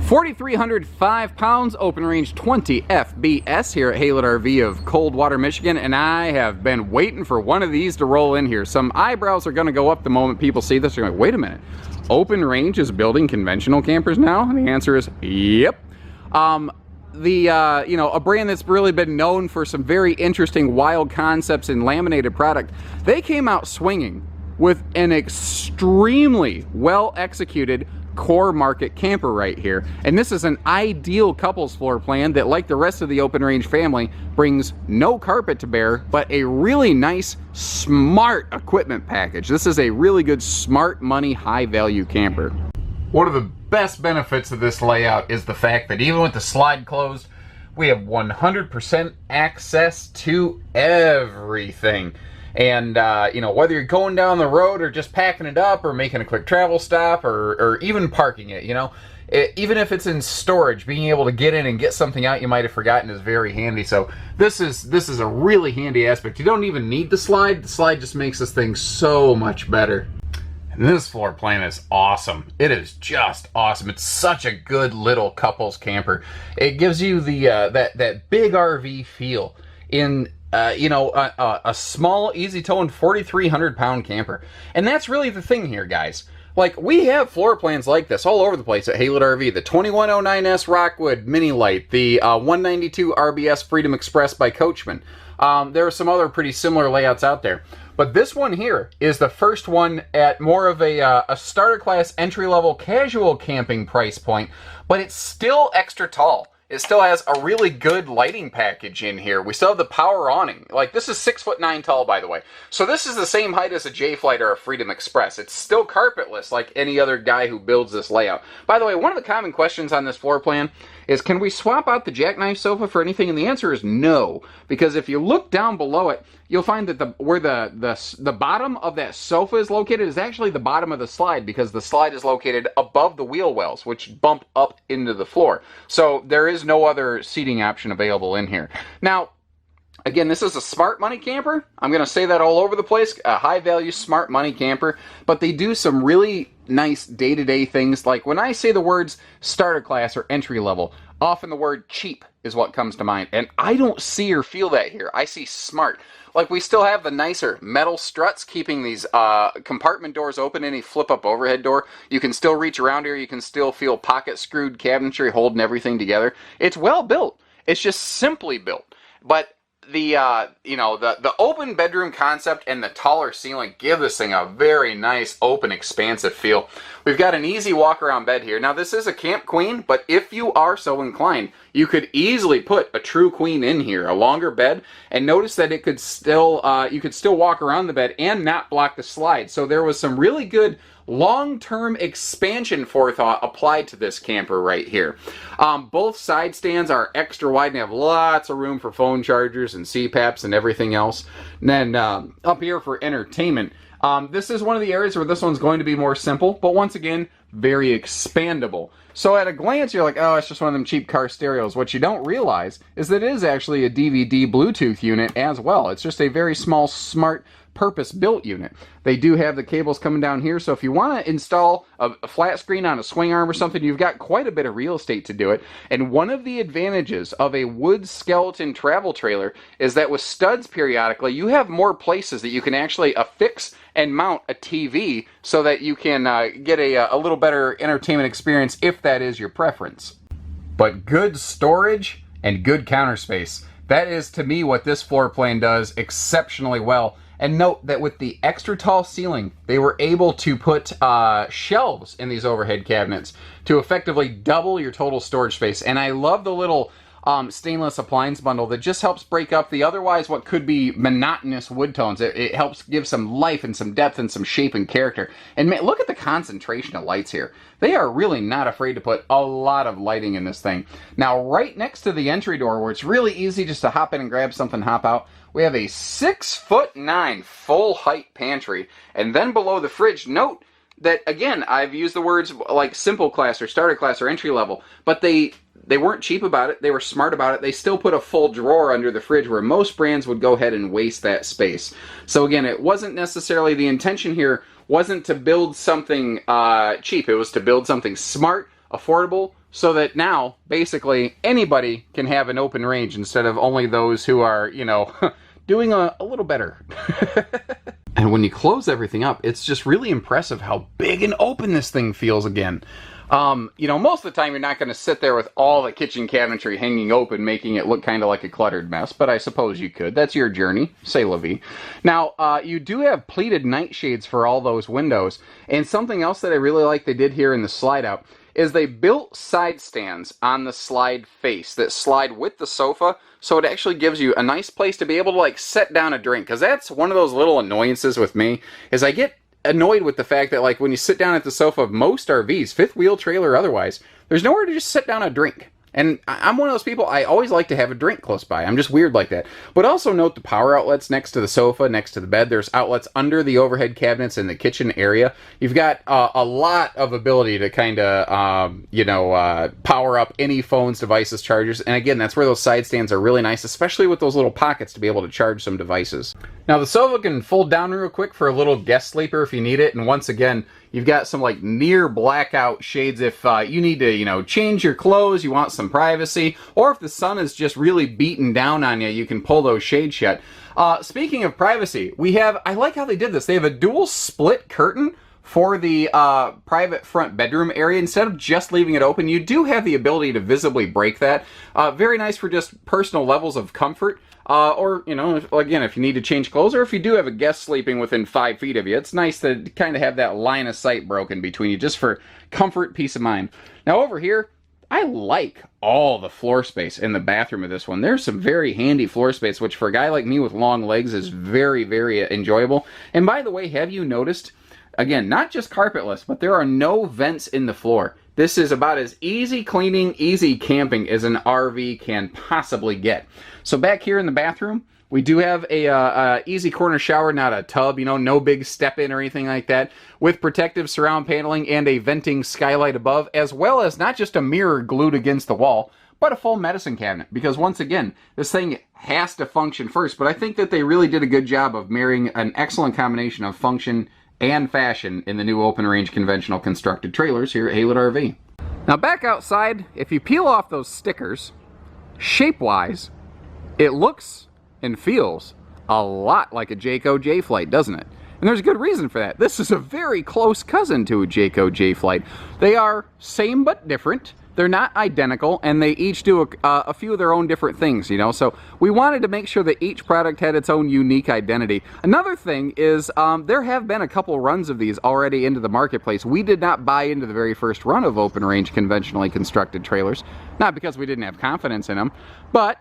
4,305 pounds, open range 20 FBS here at Haylett RV of Coldwater, Michigan, and I have been waiting for one of these to roll in here. Some eyebrows are going to go up the moment people see this. They're like, wait a minute, Open Range is building conventional campers now? And the answer is yep. A brand that's really been known for some very interesting wild concepts in laminated product, they came out swinging with an extremely well executed core market camper right here. And this is an ideal couples floor plan that, like the rest of the Open Range family, brings no carpet to bear, but a really nice, smart equipment package. This is a really good, smart money, high value camper. One of the best benefits of this layout is the fact that even with the slide closed, we have 100% access to everything. And, whether you're going down the road or just packing it up or making a quick travel stop or even parking it, even if it's in storage, being able to get in and get something out you might have forgotten is very handy. So this is a really handy aspect. You don't even need the slide. The slide just makes this thing so much better. And this floor plan is awesome. It is just awesome. It's such a good little couples camper. It gives you the that big RV feel in a small, easy-toned 4,300 pound camper. And that's really the thing here, guys. Like, we have floor plans like this all over the place at Haylett RV. The 2109S Rockwood Mini Light, the 192 RBS Freedom Express by Coachman. There are some other pretty similar layouts out there. But this one here is the first one at more of a starter class entry-level casual camping price point, but it's still extra tall. It still has a really good lighting package in here. We still have the power awning. Like, this is 6'9" tall, by the way. So this is the same height as a J-Flight or a Freedom Express. It's still carpetless, like any other guy who builds this layout. By the way, one of the common questions on this floor plan is, can we swap out the jackknife sofa for anything? And the answer is no, because if you look down below it, you'll find that where the bottom of that sofa is located is actually the bottom of the slide, because the slide is located above the wheel wells, which bump up into the floor. So there is no other seating option available in here. Now, again, this is a smart money camper. I'm going to say that all over the place. A high-value, smart money camper. But they do some really nice day-to-day things. Like, when I say the words starter class or entry level, often the word cheap is what comes to mind. And I don't see or feel that here. I see smart. Like, we still have the nicer metal struts keeping these compartment doors open. Any flip-up overhead door, you can still reach around here. You can still feel pocket-screwed cabinetry holding everything together. It's well built. It's just simply built. But the open bedroom concept and the taller ceiling give this thing a very nice, open, expansive feel. We've got an easy walk-around bed here. Now, this is a camp queen, but if you are so inclined, you could easily put a true queen in here, a longer bed, and notice that it could still, you could still walk around the bed and not block the slide. So there was some really good long-term expansion forethought applied to this camper right here. Both side stands are extra wide and have lots of room for phone chargers and CPAPs and everything else. And then up here for entertainment, this is one of the areas where this one's going to be more simple, but once again, very expandable. So at a glance, you're like, oh, it's just one of them cheap car stereos. What you don't realize is that it is actually a DVD Bluetooth unit as well. It's just a very small, smart, purpose-built unit. They do have the cables coming down here, so if you want to install a flat screen on a swing arm or something, you've got quite a bit of real estate to do it. And one of the advantages of a wood skeleton travel trailer is that with studs periodically, you have more places that you can actually affix and mount a TV so that you can get a little better entertainment experience if that is your preference. But good storage and good counter space. That is, to me, what this floor plan does exceptionally well. And note that with the extra tall ceiling, they were able to put shelves in these overhead cabinets to effectively double your total storage space. And I love the little stainless appliance bundle that just helps break up the otherwise what could be monotonous wood tones. It helps give some life and some depth and some shape and character. And man, look at the concentration of lights here. They are really not afraid to put a lot of lighting in this thing. Now, right next to the entry door, where it's really easy just to hop in and grab something, hop out, we have a 6'9" full height pantry. And then below the fridge, note that, again, I've used the words like simple class or starter class or entry level, but they weren't cheap about it. They were smart about it. They still put a full drawer under the fridge where most brands would go ahead and waste that space. So again, it wasn't necessarily, the intention here wasn't to build something cheap. It was to build something smart, affordable, so that now basically anybody can have an open range instead of only those who are, you know, doing a little better. And when you close everything up, it's just really impressive how big and open this thing feels again. You know, most of the time you're not going to sit there with all the kitchen cabinetry hanging open, making it look kind of like a cluttered mess, but I suppose you could. That's your journey. C'est la vie. Now, you do have pleated nightshades for all those windows, and something else that I really like they did here in the slide out is they built side stands on the slide face that slide with the sofa, so it actually gives you a nice place to be able to like set down a drink, because that's one of those little annoyances with me, is I get annoyed with the fact that like when you sit down at the sofa of most RVs, fifth wheel trailer or otherwise, there's nowhere to just sit down a drink. And I'm one of those people, I always like to have a drink close by. I'm just weird like that. But also note the power outlets next to the sofa, next to the bed. There's outlets under the overhead cabinets in the kitchen area. You've got a lot of ability to kind of, power up any phones, devices, chargers. And again, that's where those side stands are really nice, especially with those little pockets to be able to charge some devices. Now the sofa can fold down real quick for a little guest sleeper if you need it. And once again, you've got some like near blackout shades if you need to, you know, change your clothes, you want some privacy, or if the sun is just really beating down on you, you can pull those shades shut. Speaking of privacy, I like how they did this. They have a dual split curtain for the private front bedroom area. Instead of just leaving it open, you do have the ability to visibly break that. Very nice for just personal levels of comfort. Or, you know, again, if you need to change clothes, or if you do have a guest sleeping within 5 feet of you, it's nice to kind of have that line of sight broken between you just for comfort, peace of mind. Now over here, I like all the floor space in the bathroom of this one. There's some very handy floor space, which for a guy like me with long legs is very, very enjoyable. And by the way, have you noticed, again, not just carpetless, but there are no vents in the floor. This is about as easy cleaning, easy camping as an RV can possibly get. So back here in the bathroom, we do have a easy corner shower, not a tub, you know, no big step in or anything like that, with protective surround paneling and a venting skylight above, as well as not just a mirror glued against the wall, but a full medicine cabinet. Because once again, this thing has to function first, but I think that they really did a good job of marrying an excellent combination of function and fashion in the new open range conventional constructed trailers here at Haylett RV. Now back outside, if you peel off those stickers, shape-wise, it looks and feels a lot like a Jayco J-Flight, doesn't it? And there's a good reason for that. This is a very close cousin to a Jayco J-Flight. They are same but different. They're not identical, and they each do a few of their own different things, you know? So we wanted to make sure that each product had its own unique identity. Another thing is there have been a couple runs of these already into the marketplace. We did not buy into the very first run of open range conventionally constructed trailers, not because we didn't have confidence in them, but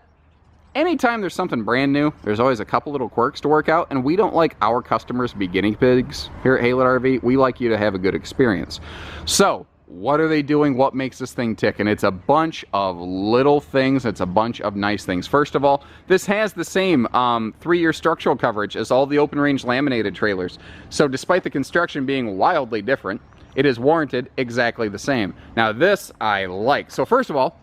anytime there's something brand new, there's always a couple little quirks to work out, and we don't like our customers to be guinea pigs here at Haylett RV. We like you to have a good experience. So what are they doing? What makes this thing tick? And it's a bunch of little things. It's a bunch of nice things. First of all, this has the same 3-year structural coverage as all the open range laminated trailers. So despite the construction being wildly different, it is warranted exactly the same. Now this I like. So first of all,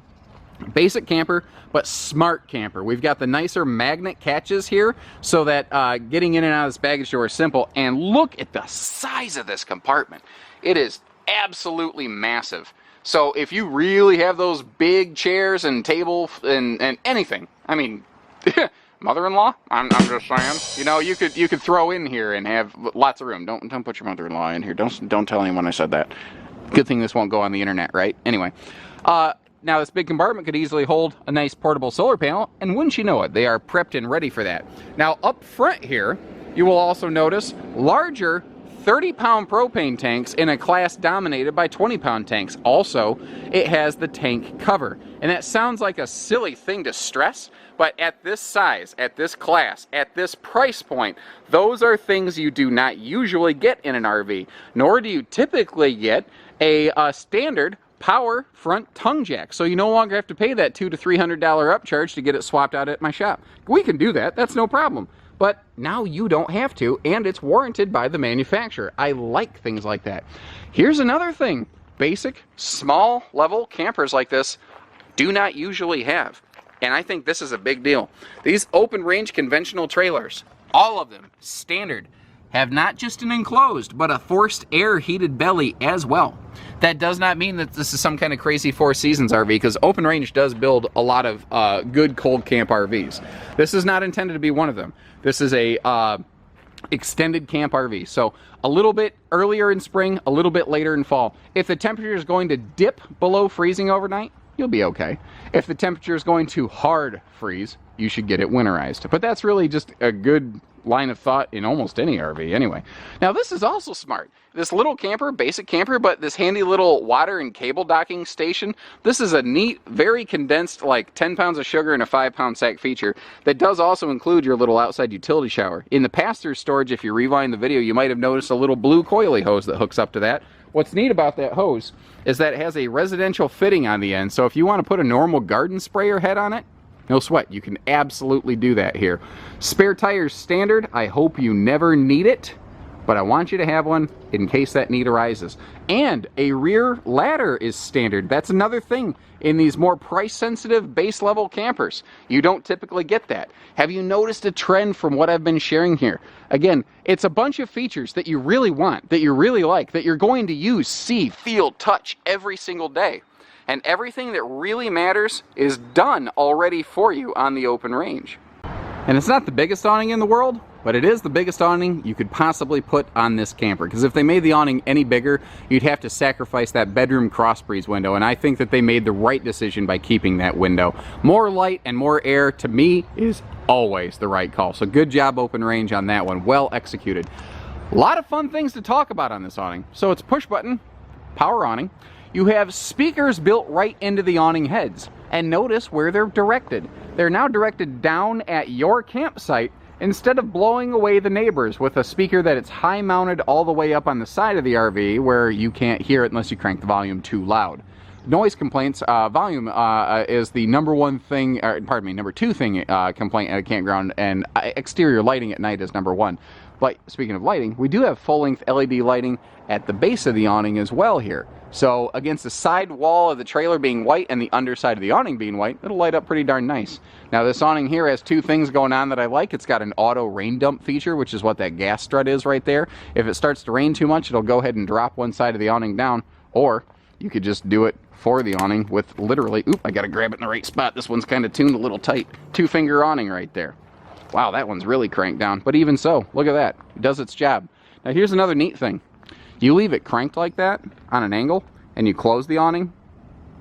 basic camper, but smart camper. We've got the nicer magnet catches here so that getting in and out of this baggage door is simple. And look at the size of this compartment. It is absolutely massive. So if you really have those big chairs and table and anything, I mean, mother-in-law, I'm just saying, you know, you could throw in here and have lots of room. Don't put your mother-in-law in here. Don't tell anyone I said that. Good thing this won't go on the internet, right? Anyway, now this big compartment could easily hold a nice portable solar panel, and wouldn't you know it, they are prepped and ready for that. Now up front here, you will also notice larger 30-pound propane tanks in a class dominated by 20-pound tanks. Also, it has the tank cover. And that sounds like a silly thing to stress, but at this size, at this class, at this price point, those are things you do not usually get in an RV, nor do you typically get a standard power front tongue jack. So you no longer have to pay that $200 to $300 upcharge to get it swapped out at my shop. We can do that, that's no problem. But now you don't have to, and it's warranted by the manufacturer. I like things like that. Here's another thing. Basic, small level campers like this do not usually have. And I think this is a big deal. These open range conventional trailers, all of them, standard, have not just an enclosed, but a forced air heated belly as well. That does not mean that this is some kind of crazy Four Seasons RV, because Open Range does build a lot of good cold camp RVs. This is not intended to be one of them. This is a extended camp RV. So a little bit earlier in spring, a little bit later in fall. If the temperature is going to dip below freezing overnight, you'll be okay. If the temperature is going to hard freeze, you should get it winterized. But that's really just a good line of thought in almost any RV anyway. Now this is also smart. This little camper, basic camper, but this handy little water and cable docking station, this is a neat, very condensed, like 10 pounds of sugar in a 5-pound sack feature that does also include your little outside utility shower. In the pass-through storage, if you rewind the video, you might have noticed a little blue coily hose that hooks up to that. What's neat about that hose is that it has a residential fitting on the end, so if you want to put a normal garden sprayer head on it, no sweat, you can absolutely do that here. Spare tires standard. I hope you never need it, but I want you to have one in case that need arises. And a rear ladder is standard. That's another thing in these more price-sensitive base-level campers. You don't typically get that. Have you noticed a trend from what I've been sharing here? Again, it's a bunch of features that you really want, that you really like, that you're going to use, see, feel, touch every single day. And everything that really matters is done already for you on the Open Range. And it's not the biggest awning in the world, but it is the biggest awning you could possibly put on this camper. Because if they made the awning any bigger, you'd have to sacrifice that bedroom cross breeze window. And I think that they made the right decision by keeping that window. More light and more air, to me, is always the right call. So good job, Open Range, on that one. Well executed. A lot of fun things to talk about on this awning. So it's push button, power awning. You have speakers built right into the awning heads. And notice where they're directed. They're now directed down at your campsite instead of blowing away the neighbors with a speaker that it's high mounted all the way up on the side of the RV where you can't hear it unless you crank the volume too loud. Noise complaints, volume is the number one thing, number two thing complaint at a campground, and exterior lighting at night is number one. But speaking of lighting, we do have full-length LED lighting at the base of the awning as well here. So against the side wall of the trailer being white and the underside of the awning being white, it'll light up pretty darn nice. Now this awning here has two things going on that I like. It's got an auto rain dump feature, which is what that gas strut is right there. If it starts to rain too much, it'll go ahead and drop one side of the awning down, or you could just do it for the awning with literally, oop, I gotta grab it in the right spot. This one's kind of tuned a little tight. 2-finger awning right there. Wow, that one's really cranked down. But even so, look at that. It does its job. Now here's another neat thing. You leave it cranked like that on an angle and you close the awning,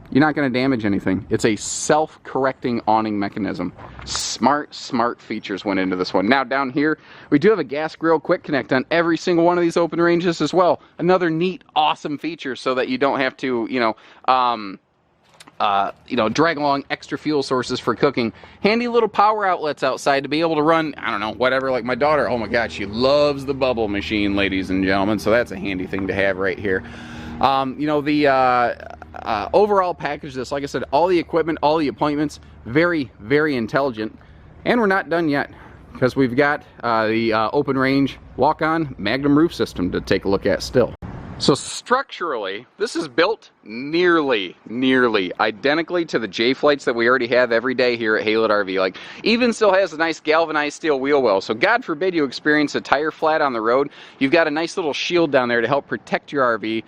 you're not going to damage anything. It's a self-correcting awning mechanism. Smart features went into this one. Now down here, we do have a gas grill quick connect on every single one of these Open Ranges as well. Another neat, awesome feature so that you don't have to, drag along extra fuel sources for cooking. Handy little power outlets outside to be able to run, I don't know, whatever, like my daughter. Oh my God, she loves the bubble machine, ladies and gentlemen. So that's a handy thing to have right here. Overall package, this, like I said, all the equipment, all the appointments, very, very intelligent. And we're not done yet, because we've got the Open Range walk-on Magnum roof system to take a look at still. So structurally, this is built nearly identically to the J-Flights that we already have every day here at Haylett RV. Like, even still has a nice galvanized steel wheel well. So God forbid you experience a tire flat on the road, you've got a nice little shield down there to help protect your RV,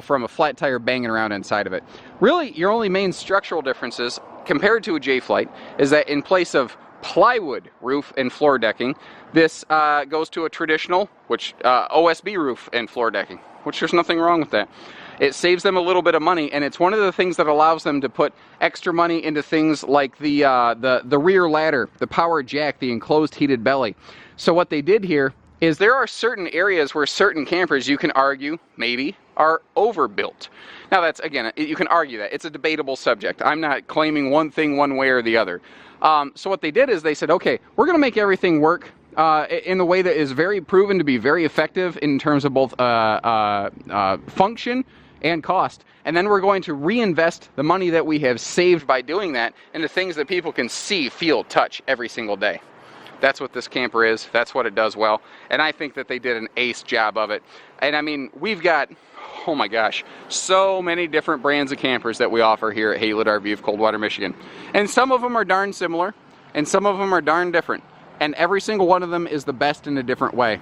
from a flat tire banging around inside of it. Really, your only main structural differences compared to a J-Flight is that in place of plywood roof and floor decking, this goes to a traditional, OSB roof and floor decking, which there's nothing wrong with that. It saves them a little bit of money, and it's one of the things that allows them to put extra money into things like the rear ladder, the power jack, the enclosed heated belly. So what they did here is there are certain areas where certain campers, you can argue, maybe, are overbuilt. Now that's, again, you can argue that. It's a debatable subject. I'm not claiming one thing one way or the other. So what they did is they said, okay, we're going to make everything work in a way that is very proven to be very effective in terms of both function and cost. And then we're going to reinvest the money that we have saved by doing that into things that people can see, feel, touch every single day. That's what this camper is. That's what it does well. And I think that they did an ace job of it. And I mean, we've got, oh my gosh, so many different brands of campers that we offer here at Haylett RV of Coldwater, Michigan. And some of them are darn similar, and some of them are darn different. And every single one of them is the best in a different way.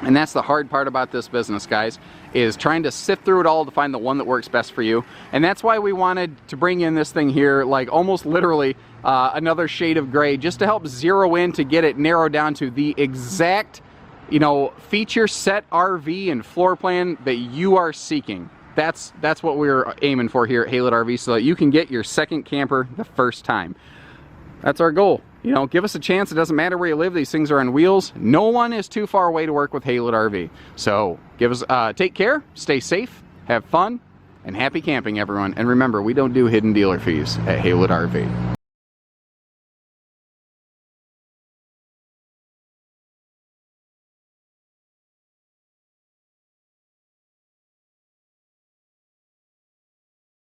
And that's the hard part about this business, guys, is trying to sift through it all to find the one that works best for you. And that's why we wanted to bring in this thing here, like almost literally another shade of gray, just to help zero in, to get it narrowed down to the exact, you know, feature set, RV, and floor plan that you are seeking. That's what we're aiming for here at Haylett RV, so that you can get your second camper the first time. That's our goal. You know, give us a chance. It doesn't matter where you live. These things are on wheels. No one is too far away to work with Haylett RV. So give us, take care, stay safe, have fun, and happy camping, everyone. And remember, we don't do hidden dealer fees at Haylett RV.